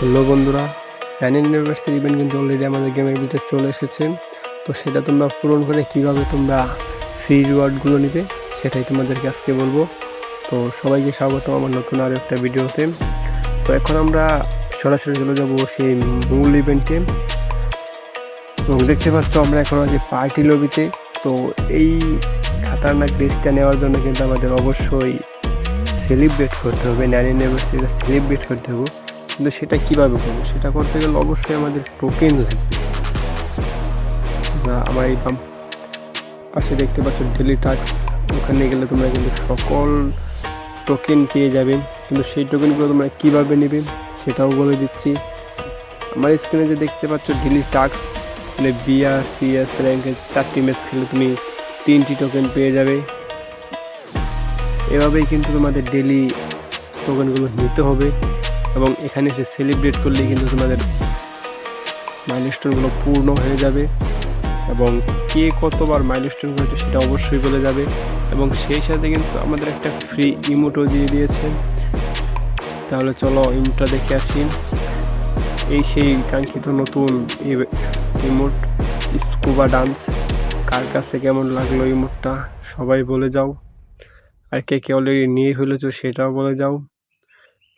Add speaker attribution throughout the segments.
Speaker 1: Hello বন্ধুরা, panel ইউনিভার্সিটির event কিন্তু অলরেডি আমাদের গেমের ভিতরে চলে এসেছে। তো সেটা তোমরা পূরণ করে কিভাবে তোমরা ফ্রি রিওয়ার্ডগুলো নিবে সেটাই তোমাদেরকে আজকে বলবো। তো সবাইকে স্বাগত আমার নতুন আরও একটা ভিডিওতে। তো এখন আমরা সরাসরি চলে যাবো সেই মূল ইভেন্টে। তো দেখতে পাচ্ছ আমরা এখন আছি পার্টি লবিতে। তো এই খাতারনাক রেসটা নেওয়ার জন্য কিন্তু আমাদের অবশ্যই সেলিব্রেট করতে হবে, ন্যান ইউনিভার্সিটিটা সেলিব্রেট করতে হবে। কিন্তু সেটা কিভাবে করবো, সেটা করতে গেলে অবশ্যই আমাদের টোকেন লাগবে। আমার এই পাশে দেখতে পাচ্ছ ডেলি টাস্ক, ওখানে গেলে তোমরা কিন্তু সকল টোকেন পেয়ে যাবে। কিন্তু সেই টোকেনগুলো তোমরা কিভাবে নেবে সেটাও বলে দিচ্ছি। আমার স্ক্রিনে যে দেখতে পাচ্ছ ডেলি টাস্ক, মানে বিআর সিএস র্যাঙ্কের 4টি ম্যাচ খেলে তুমি 3টি টোকেন পেয়ে যাবে। এভাবেই কিন্তু তোমাদের ডেলি টোকেনগুলো নিতে হবে এবং এখানে এসে সেলিব্রেট করলে কিন্তু তোমাদের মাইলস্টোনগুলো পূর্ণ হয়ে যাবে এবং কে কতবার মাইলস্টোন করেছে সেটা অবশ্যই বলে যাবে। এবং সেই সাথে কিন্তু আমাদের একটা ফ্রি ইমোটও দিয়ে দিয়েছে। তাহলে চলো ইমোটটা দেখে আসি। এই সেই কাঙ্ক্ষিত নতুন ইমোট স্কুবা ডান্স। কার কাছে কেমন লাগলো ইমোটটা সবাই বলে যাও, আর কে কে অলরেডি নিয়ে ফেলেছো সেটাও বলে যাও।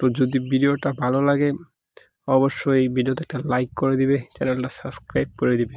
Speaker 1: তো যদি ভিডিওটা ভালো লাগে অবশ্যই ভিডিওতে একটা লাইক করে দিবে, চ্যানেলটা সাবস্ক্রাইব করে দিবে।